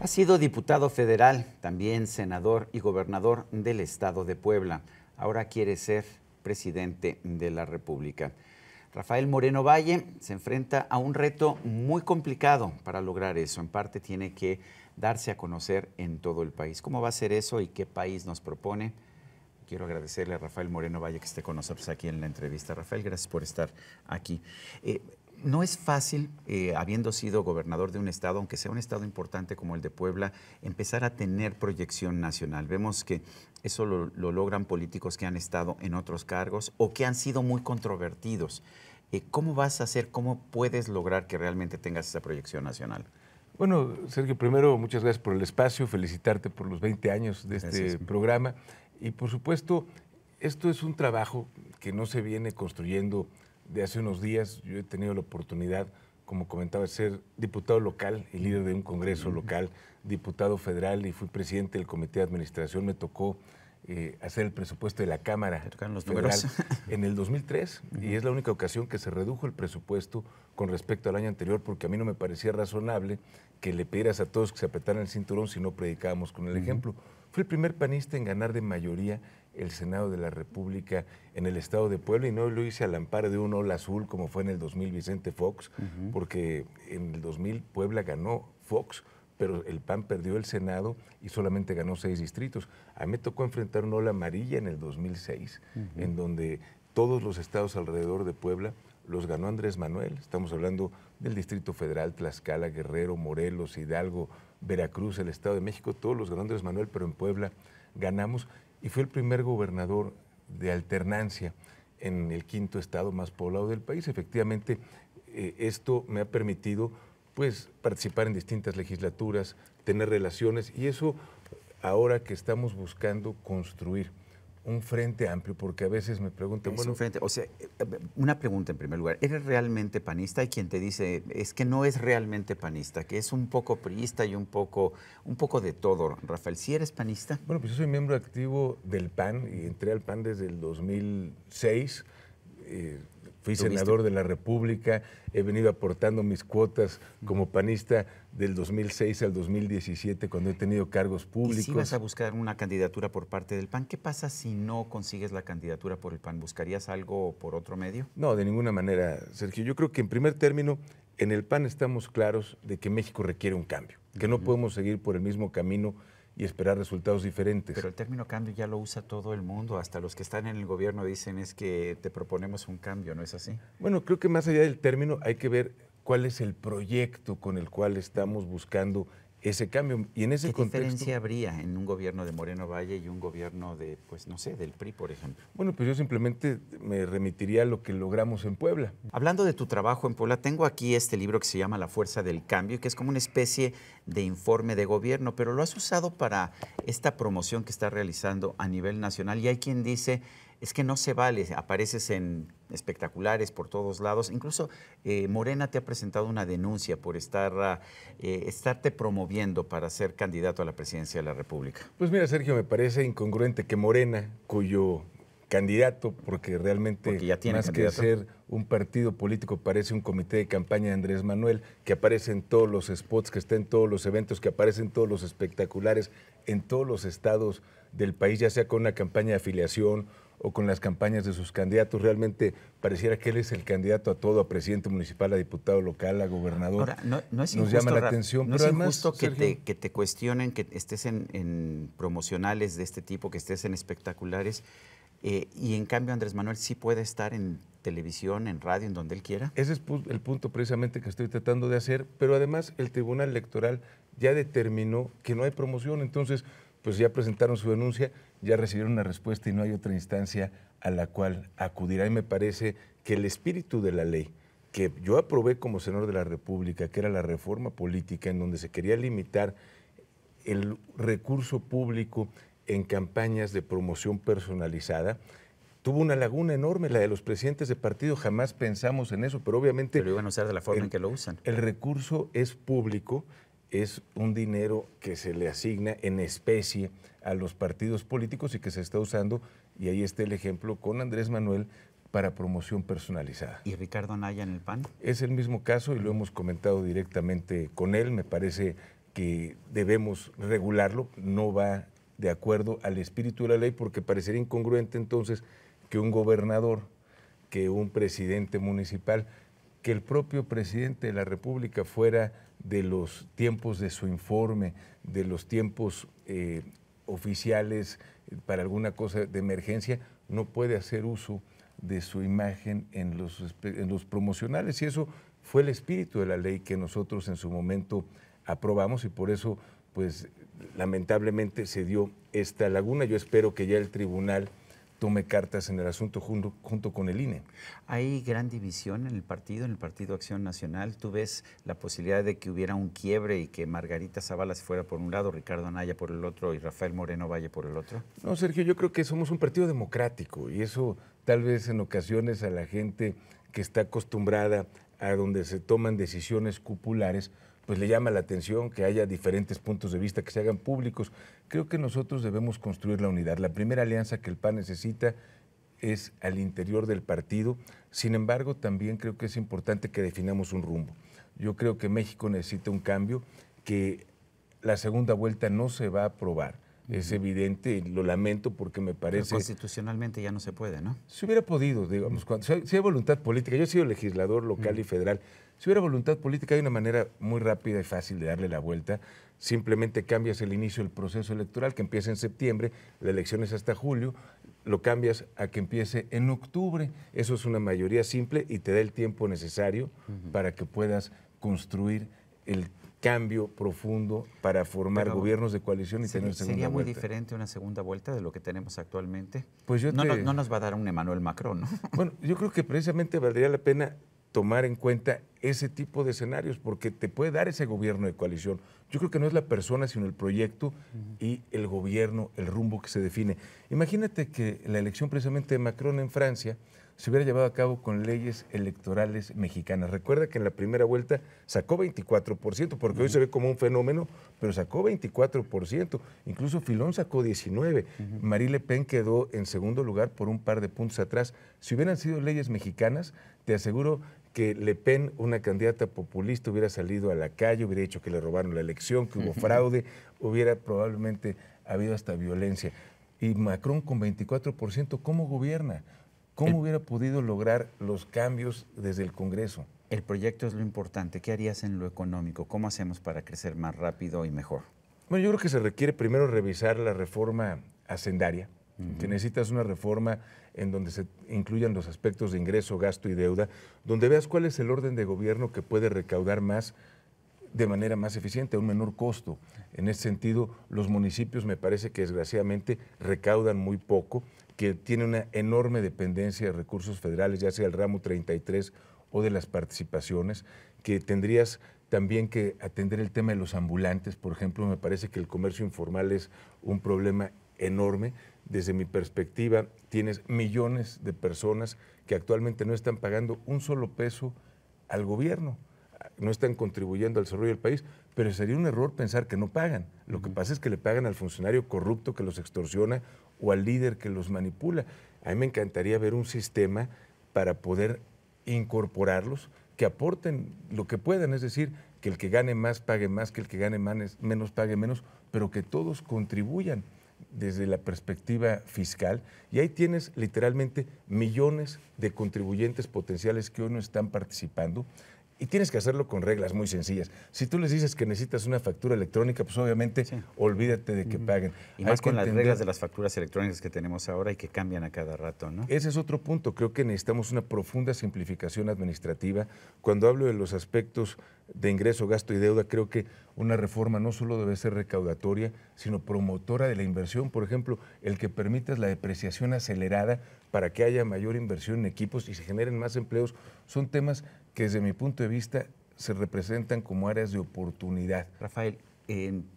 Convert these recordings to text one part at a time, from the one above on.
Ha sido diputado federal, también senador y gobernador del estado de Puebla. Ahora quiere ser presidente de la República. Rafael Moreno Valle se enfrenta a un reto muy complicado para lograr eso. En parte tiene que darse a conocer en todo el país. ¿Cómo va a ser eso y qué país nos propone? Quiero agradecerle a Rafael Moreno Valle que esté con nosotros aquí en la entrevista. Rafael, gracias por estar aquí. No es fácil, habiendo sido gobernador de un estado, aunque sea un estado importante como el de Puebla, empezar a tener proyección nacional. Vemos que eso lo logran políticos que han estado en otros cargos o que han sido muy controvertidos. ¿Cómo vas a hacer, cómo puedes lograr que realmente tengas esa proyección nacional? Bueno, Sergio, primero, muchas gracias por el espacio, felicitarte por los 20 años de este programa. Y por supuesto, esto es un trabajo que no se viene construyendo de hace unos días. Yo he tenido la oportunidad, como comentaba, de ser diputado local y líder de un congreso local, diputado federal, y fui presidente del comité de administración. Me tocó hacer el presupuesto de la Cámara Federal en el 2003 y es la única ocasión que se redujo el presupuesto con respecto al año anterior, porque a mí no me parecía razonable que le pidieras a todos que se apretaran el cinturón si no predicábamos con el ejemplo. Fui el primer panista en ganar de mayoría el Senado de la República en el estado de Puebla, y no lo hice al amparo de un ola azul como fue en el 2000 Vicente Fox, porque en el 2000 Puebla ganó Fox, pero el PAN perdió el Senado y solamente ganó 6 distritos. A mí me tocó enfrentar una ola amarilla en el 2006, en donde todos los estados alrededor de Puebla los ganó Andrés Manuel. Estamos hablando del Distrito Federal, Tlaxcala, Guerrero, Morelos, Hidalgo, Veracruz, el Estado de México, todos los ganó Andrés Manuel, pero en Puebla ganamos. Y fue el primer gobernador de alternancia en el 5º estado más poblado del país. Efectivamente, esto me ha permitido pues participar en distintas legislaturas, tener relaciones, y eso ahora que estamos buscando construir un frente amplio, porque a veces me preguntan, bueno, un frente, o sea, una pregunta en primer lugar, ¿eres realmente panista? Hay quien te dice, es que no es realmente panista, que es un poco priista y un poco de todo. Rafael, ¿sí eres panista? Bueno, pues yo soy miembro activo del PAN y entré al PAN desde el 2006. Fui senador de la República, he venido aportando mis cuotas como panista del 2006 al 2017 cuando he tenido cargos públicos. ¿Y si vas a buscar una candidatura por parte del PAN? ¿Qué pasa si no consigues la candidatura por el PAN? ¿Buscarías algo por otro medio? No, de ninguna manera, Sergio. Yo creo que en primer término, en el PAN estamos claros de que México requiere un cambio, que no podemos seguir por el mismo camino y esperar resultados diferentes. Pero el término cambio ya lo usa todo el mundo, hasta los que están en el gobierno dicen es que te proponemos un cambio, ¿no es así? Bueno, creo que más allá del término hay que ver cuál es el proyecto con el cual estamos buscando ese cambio. Y en ese ¿Qué contexto, diferencia habría en un gobierno de Moreno Valle y un gobierno de, pues no sé, del PRI, por ejemplo? Bueno, pues yo simplemente me remitiría a lo que logramos en Puebla. Hablando de tu trabajo en Puebla, tengo aquí este libro que se llama La Fuerza del Cambio, que es como una especie de informe de gobierno, pero lo has usado para esta promoción que estás realizando a nivel nacional, y hay quien dice, es que no se vale, apareces en espectaculares por todos lados. Incluso Morena te ha presentado una denuncia por estarte promoviendo para ser candidato a la presidencia de la República. Pues mira, Sergio, me parece incongruente que Morena, cuyo candidato, porque realmente más que ser un partido político parece un comité de campaña de Andrés Manuel, que aparece en todos los spots, que está en todos los eventos, que aparece en todos los espectaculares, en todos los estados del país, ya sea con una campaña de afiliación o con las campañas de sus candidatos. Realmente pareciera que él es el candidato a todo, a presidente municipal, a diputado local, a gobernador. Ahora, no es Nos injusto, llama la atención. No pero es además, injusto que, Sergio, que te cuestionen, que estés en promocionales de este tipo, que estés en espectaculares, y en cambio Andrés Manuel sí puede estar en televisión, en radio, en donde él quiera. Ese es el punto precisamente que estoy tratando de hacer, pero además el Tribunal Electoral ya determinó que no hay promoción. Entonces, pues ya presentaron su denuncia, ya recibieron una respuesta y no hay otra instancia a la cual acudir. A mí me parece que el espíritu de la ley que yo aprobé como senador de la República, que era la reforma política, en donde se quería limitar el recurso público en campañas de promoción personalizada, tuvo una laguna enorme, la de los presidentes de partido. Jamás pensamos en eso, pero obviamente... Pero iban a usar de la forma en que lo usan. El recurso es público, es un dinero que se le asigna en especie a los partidos políticos y que se está usando, y ahí está el ejemplo con Andrés Manuel, para promoción personalizada. ¿Y Ricardo Anaya en el PAN? Es el mismo caso y lo hemos comentado directamente con él. Me parece que debemos regularlo, no va de acuerdo al espíritu de la ley, porque parecería incongruente entonces que un gobernador, que un presidente municipal, que el propio presidente de la República fuera de los tiempos de su informe, de los tiempos oficiales para alguna cosa de emergencia, no puede hacer uso de su imagen en los promocionales, y eso fue el espíritu de la ley que nosotros en su momento aprobamos, y por eso, pues, lamentablemente se dio esta laguna. Yo espero que ya el tribunal tome cartas en el asunto junto con el INE. ¿Hay gran división en el Partido Acción Nacional? ¿Tú ves la posibilidad de que hubiera un quiebre y que Margarita Zavala se fuera por un lado, Ricardo Anaya por el otro y Rafael Moreno Valle por el otro? No, Sergio, yo creo que somos un partido democrático, y eso tal vez en ocasiones a la gente que está acostumbrada a donde se toman decisiones cupulares, pues le llama la atención que haya diferentes puntos de vista que se hagan públicos. Creo que nosotros debemos construir la unidad. La primera alianza que el PAN necesita es al interior del partido. Sin embargo, también creo que es importante que definamos un rumbo. Yo creo que México necesita un cambio, que la segunda vuelta no se va a aprobar. Es evidente, y lo lamento porque me parece... Pero constitucionalmente ya no se puede, ¿no? Si hubiera podido, digamos, si hay voluntad política, yo he sido legislador local y federal, si hubiera voluntad política hay una manera muy rápida y fácil de darle la vuelta. Simplemente cambias el inicio del proceso electoral, que empieza en septiembre, la elección es hasta julio, lo cambias a que empiece en octubre. Eso es una mayoría simple y te da el tiempo necesario para que puedas construir el cambio profundo para formar gobiernos de coalición y tener segunda vuelta. ¿Sería muy diferente una segunda vuelta de lo que tenemos actualmente? Pues no nos va a dar un Emmanuel Macron, ¿no? Bueno, yo creo que precisamente valdría la pena tomar en cuenta ese tipo de escenarios, porque te puede dar ese gobierno de coalición. Yo creo que no es la persona, sino el proyecto y el gobierno, el rumbo que se define. Imagínate que la elección precisamente de Macron en Francia se hubiera llevado a cabo con leyes electorales mexicanas. Recuerda que en la primera vuelta sacó 24%, porque hoy se ve como un fenómeno, pero sacó 24%. Incluso Filón sacó 19%. Marie Le Pen quedó en segundo lugar por un par de puntos atrás. Si hubieran sido leyes mexicanas, te aseguro que Le Pen, una candidata populista, hubiera salido a la calle, hubiera dicho que le robaron la elección, que hubo fraude, hubiera probablemente habido hasta violencia. Y Macron con 24%, ¿cómo gobierna? ¿Cómo hubiera podido lograr los cambios desde el Congreso? El proyecto es lo importante. ¿Qué harías en lo económico? ¿Cómo hacemos para crecer más rápido y mejor? Bueno, yo creo que se requiere primero revisar la reforma hacendaria, que necesitas una reforma en donde se incluyan los aspectos de ingreso, gasto y deuda, donde veas cuál es el orden de gobierno que puede recaudar más de manera más eficiente, a un menor costo. En ese sentido, los municipios me parece que desgraciadamente recaudan muy poco, que tiene una enorme dependencia de recursos federales, ya sea el ramo 33 o de las participaciones, que tendrías también que atender el tema de los ambulantes. Por ejemplo, me parece que el comercio informal es un problema enorme. Desde mi perspectiva, tienes millones de personas que actualmente no están pagando un solo peso al gobierno, no están contribuyendo al desarrollo del país, pero sería un error pensar que no pagan. Lo que pasa es que le pagan al funcionario corrupto que los extorsiona o al líder que los manipula. A mí me encantaría ver un sistema para poder incorporarlos, que aporten lo que puedan, es decir, que el que gane más pague más, que el que gane menos pague menos, pero que todos contribuyan desde la perspectiva fiscal. Y ahí tienes literalmente millones de contribuyentes potenciales que hoy no están participando. Y tienes que hacerlo con reglas muy sencillas. Si tú les dices que necesitas una factura electrónica, pues obviamente olvídate de que paguen. Y más con las reglas de las facturas electrónicas que tenemos ahora y que cambian a cada rato, ¿no? Ese es otro punto. Creo que necesitamos una profunda simplificación administrativa. Cuando hablo de los aspectos de ingreso, gasto y deuda, creo que una reforma no solo debe ser recaudatoria, sino promotora de la inversión. Por ejemplo, el que permitas la depreciación acelerada para que haya mayor inversión en equipos y se generen más empleos, son temas que desde mi punto de vista se representan como áreas de oportunidad. Rafael,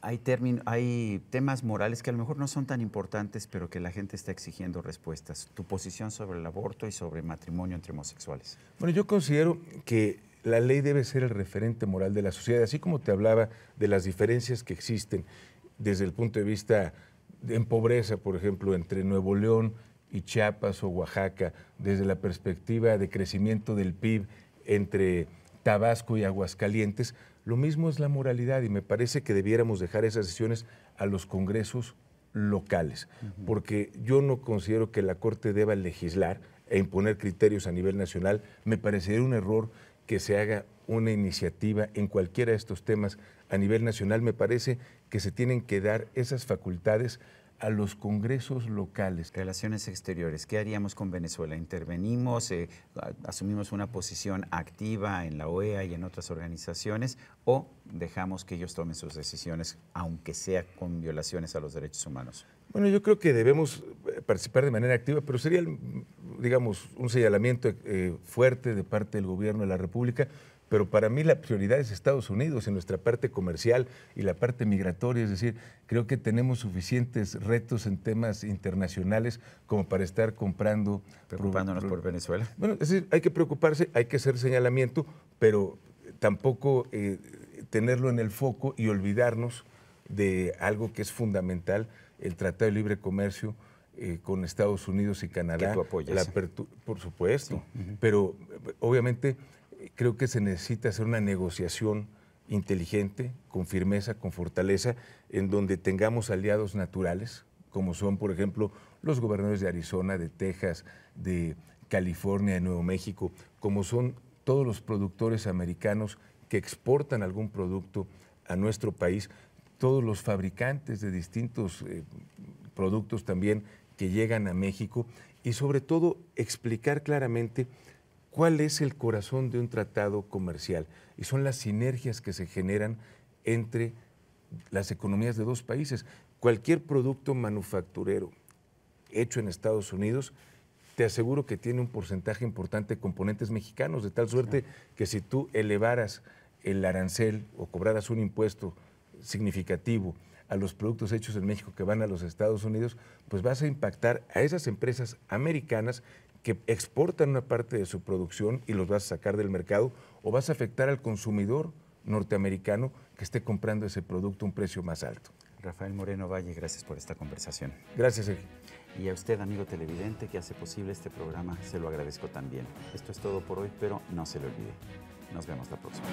hay temas morales que a lo mejor no son tan importantes, pero que la gente está exigiendo respuestas. Tu posición sobre el aborto y sobre matrimonio entre homosexuales. Bueno, yo considero que la ley debe ser el referente moral de la sociedad, así como te hablaba de las diferencias que existen desde el punto de vista en pobreza, por ejemplo, entre Nuevo León y Chiapas o Oaxaca, desde la perspectiva de crecimiento del PIB entre Tabasco y Aguascalientes. Lo mismo es la moralidad y me parece que debiéramos dejar esas decisiones a los congresos locales, porque yo no considero que la Corte deba legislar e imponer criterios a nivel nacional. Me parecería un error que se haga una iniciativa en cualquiera de estos temas a nivel nacional. Me parece que se tienen que dar esas facultades a los congresos locales. Relaciones exteriores, ¿qué haríamos con Venezuela? ¿Intervenimos, asumimos una posición activa en la OEA y en otras organizaciones o dejamos que ellos tomen sus decisiones, aunque sea con violaciones a los derechos humanos? Bueno, yo creo que debemos participar de manera activa, pero sería, digamos, un señalamiento fuerte de parte del gobierno de la República. Pero para mí la prioridad es Estados Unidos en nuestra parte comercial y la parte migratoria. Es decir, creo que tenemos suficientes retos en temas internacionales como para estar comprando. ¿Preocupándonos por Venezuela? Bueno, es decir, hay que preocuparse, hay que hacer señalamiento, pero tampoco tenerlo en el foco y olvidarnos de algo que es fundamental, el Tratado de Libre Comercio con Estados Unidos y Canadá. ¿Que tú apoyas? La apertura, por supuesto, Sí. pero obviamente creo que se necesita hacer una negociación inteligente, con firmeza, con fortaleza, en donde tengamos aliados naturales, como son, por ejemplo, los gobernadores de Arizona, de Texas, de California, de Nuevo México, como son todos los productores americanos que exportan algún producto a nuestro país, todos los fabricantes de distintos productos también que llegan a México, y sobre todo explicar claramente cuál es el corazón de un tratado comercial, y son las sinergias que se generan entre las economías de dos países. Cualquier producto manufacturero hecho en Estados Unidos, te aseguro que tiene un porcentaje importante de componentes mexicanos, de tal suerte que si tú elevaras el arancel o cobraras un impuesto significativo a los productos hechos en México que van a los Estados Unidos, pues vas a impactar a esas empresas americanas que exportan una parte de su producción y los vas a sacar del mercado, o vas a afectar al consumidor norteamericano que esté comprando ese producto a un precio más alto. Rafael Moreno Valle, gracias por esta conversación. Gracias, Sergio. Y a usted, amigo televidente, que hace posible este programa, se lo agradezco también. Esto es todo por hoy, pero no se le olvide. Nos vemos la próxima.